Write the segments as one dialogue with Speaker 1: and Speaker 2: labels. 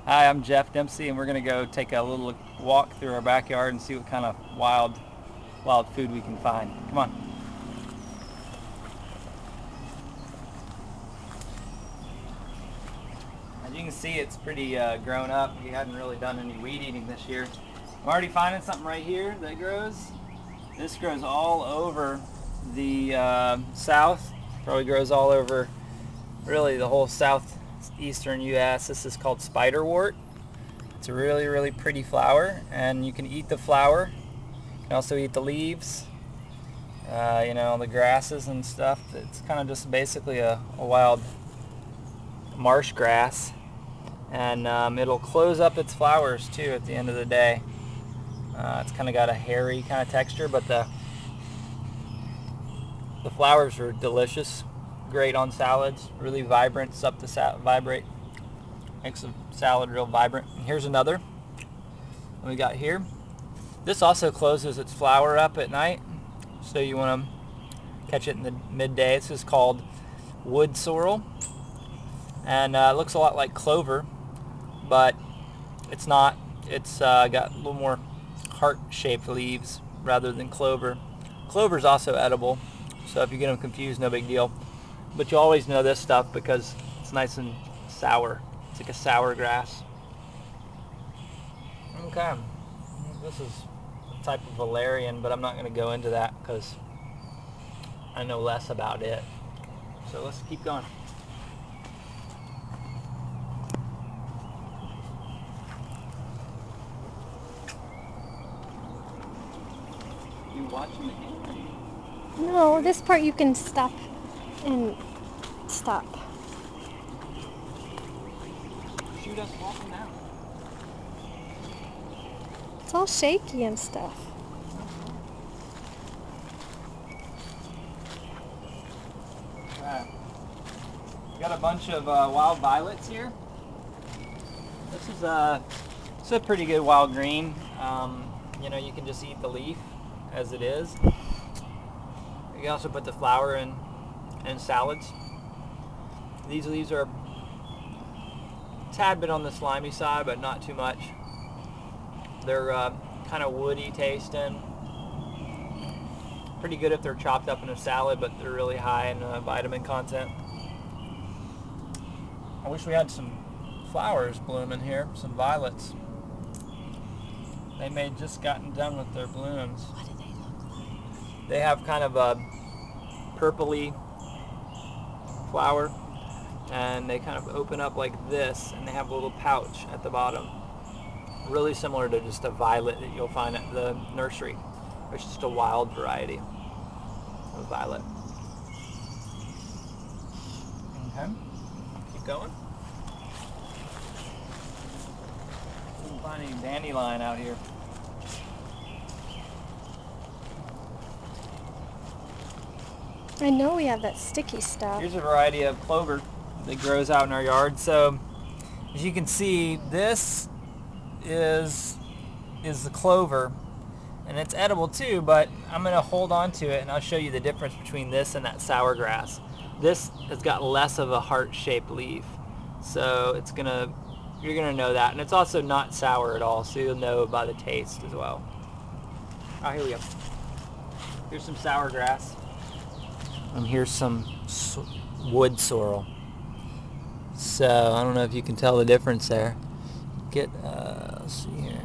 Speaker 1: Hi, I'm Jeff Dempsey, and we're going to go take a little walk through our backyard and see what kind of wild food we can find. Come on. As you can see, it's pretty grown up. We hadn't really done any weed eating this year. I'm already finding something right here that grows. This grows all over the south. Probably grows all over really the whole southeastern U.S. This is called spiderwort. It's a really, really pretty flower, and you can eat the flower. You can also eat the leaves, the grasses and stuff. It's kind of just basically a wild marsh grass, and it'll close up its flowers too at the end of the day. It's kind of got a hairy kind of texture, but the flowers are delicious, great on salads, really vibrant. It's up to vibrate. Makes the salad real vibrant. And here's another we got here. This also closes its flower up at night, so you want to catch it in the midday. This is called wood sorrel, and it looks a lot like clover, but it's not. It's got a little more heart-shaped leaves rather than clover. Clover is also edible, so if you get them confused, no big deal. But you always know this stuff because it's nice and sour. It's like a sour grass. Okay, this is a type of valerian, but I'm not going to go into that because I know less about it. So let's keep going. You watching the game?
Speaker 2: No, this part you can stop and stop.
Speaker 1: Shoot us walking down.
Speaker 2: It's all shaky and stuff.
Speaker 1: Okay. We got a bunch of wild violets here. This is it's a pretty good wild green. You can just eat the leaf as it is. You can also put the flower in salads. These leaves are a tad bit on the slimy side, but not too much. They're kind of woody tasting. Pretty good if they're chopped up in a salad, but they're really high in vitamin content. I wish we had some flowers blooming here, some violets. They may have just gotten done with their blooms.
Speaker 2: What do they look like?
Speaker 1: They have kind of a purpley flower, and they kind of open up like this, and they have a little pouch at the bottom. Really similar to just a violet that you'll find at the nursery. It's just a wild variety of violet. Okay, keep going. Couldn't find any dandelion out here.
Speaker 2: I know we have that sticky stuff.
Speaker 1: Here's a variety of clover that grows out in our yard. So as you can see, this is the clover, and it's edible too, but I'm going to hold on to it and I'll show you the difference between this and that sour grass. This has got less of a heart-shaped leaf, so you're gonna know that, and it's also not sour at all, so you'll know by the taste as well. Oh, here we go. Here's some sour grass, and here's some wood sorrel. So I don't know if you can tell the difference there. Let's see here.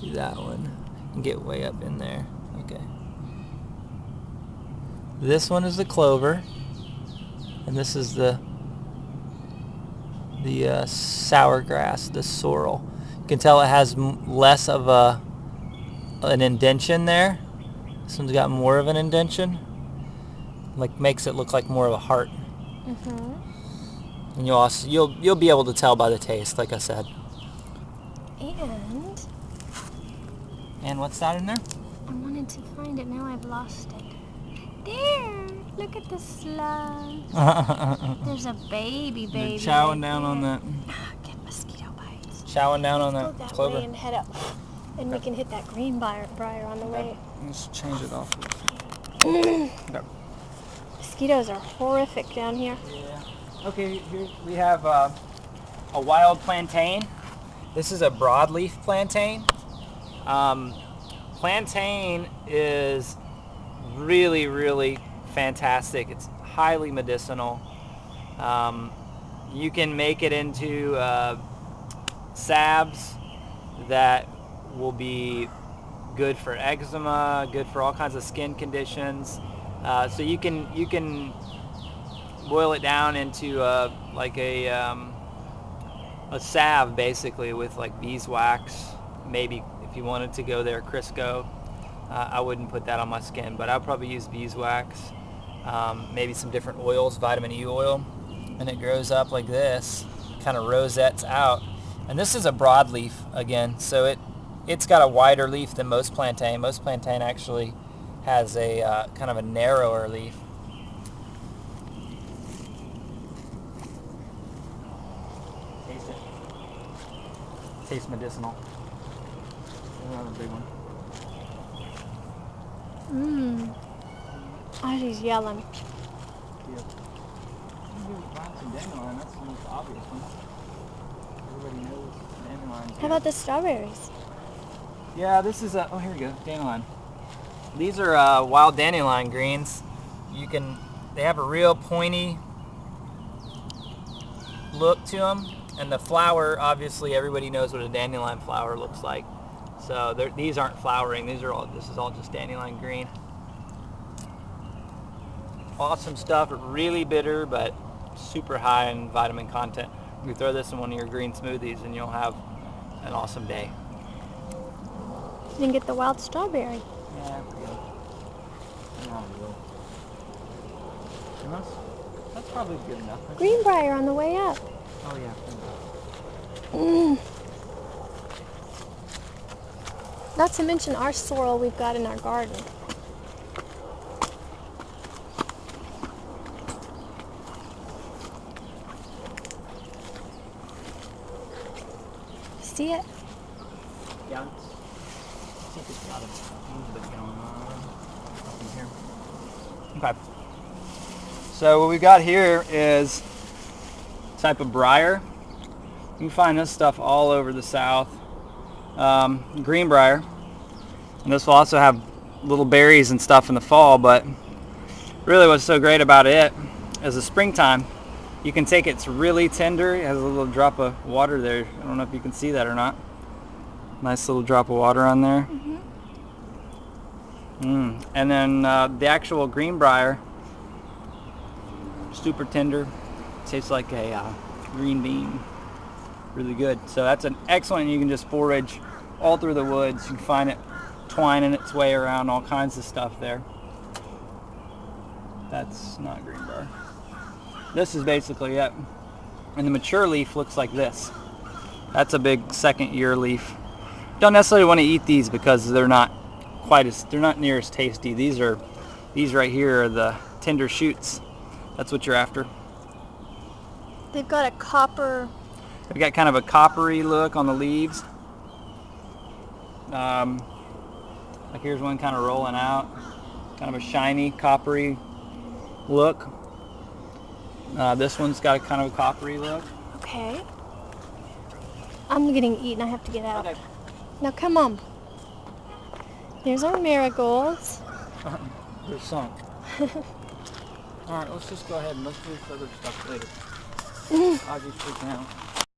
Speaker 1: Do that one and get way up in there. Okay. This one is the clover, and this is the sour grass, the sorrel. You can tell it has less of an indention there. This one's got more of an indention, like makes it look like more of a heart.
Speaker 2: Mm-hmm.
Speaker 1: And you'll be able to tell by the taste, like I said. And what's that in there?
Speaker 2: I wanted to find it, now I've lost it. There! Look at the slug. There's a baby.
Speaker 1: They're chowing down on that.
Speaker 2: Get mosquito bites.
Speaker 1: Chowing down on
Speaker 2: Go
Speaker 1: that
Speaker 2: that
Speaker 1: clover.
Speaker 2: way and head up. And we can hit that greenbriar on the way.
Speaker 1: Let's change it off.
Speaker 2: Mm.
Speaker 1: Okay.
Speaker 2: Mosquitoes are horrific down here.
Speaker 1: Yeah. Okay, here we have a wild plantain. This is a broadleaf plantain. Plantain is really, really fantastic. It's highly medicinal. You can make it into salves that will be good for eczema, good for all kinds of skin conditions. So you can boil it down into like a salve, basically, with like beeswax. Maybe if you wanted to go there, Crisco. I wouldn't put that on my skin, but I'll probably use beeswax. Maybe some different oils, vitamin E oil, and it grows up like this, kind of rosettes out. And this is a broadleaf again, so it's got a wider leaf than most plantain. Most plantain actually has a kind of a narrower leaf. Taste it. Tastes medicinal. Another big one.
Speaker 2: Mmm. Oh, she's yelling.
Speaker 1: Yep. Some dandelion, that's the most obvious one. Everybody knows dandelion.
Speaker 2: How about the strawberries?
Speaker 1: Yeah, this is oh, here we go, dandelion. These are wild dandelion greens. They have a real pointy look to them, and the flower, obviously everybody knows what a dandelion flower looks like. So these aren't flowering. This is all just dandelion green. Awesome stuff. Really bitter, but super high in vitamin content. You throw this in one of your green smoothies, and you'll have an awesome day.
Speaker 2: You didn't get the wild strawberry.
Speaker 1: Yeah, I forget. That's probably good enough.
Speaker 2: Greenbriar on the way up.
Speaker 1: Oh yeah.
Speaker 2: Mm. Not to mention our sorrel we've got in our garden. See it?
Speaker 1: Yeah. I think it's got a little bit going on up in here. Okay. So what we've got here is a type of briar. You can find this stuff all over the South. Greenbriar. And this will also have little berries and stuff in the fall, but really what's so great about it is the springtime. You can take it, it's really tender. It has a little drop of water there. I don't know if you can see that or not. Nice little drop of water on there. Mm-hmm. And then the actual greenbriar, super tender. Tastes like a green bean. Really good. So that's an excellent, you can just forage all through the woods. You can find it twining its way around all kinds of stuff there. That's not greenbriar. This is basically it. And the mature leaf looks like this. That's a big second year leaf. Don't necessarily want to eat these because they're not near as tasty. These right here are the tender shoots. That's what you're after.
Speaker 2: They've got a copper.
Speaker 1: They've got kind of a coppery look on the leaves. Like here's one kind of rolling out. Kind of a shiny, coppery look. This one's got a kind of a coppery look.
Speaker 2: Okay. I'm getting eaten. I have to get out.
Speaker 1: Okay.
Speaker 2: Now come on. There's our marigolds.
Speaker 1: They're sunk. Alright, let's just go ahead and let's do this other stuff later. Audrey's freaking out.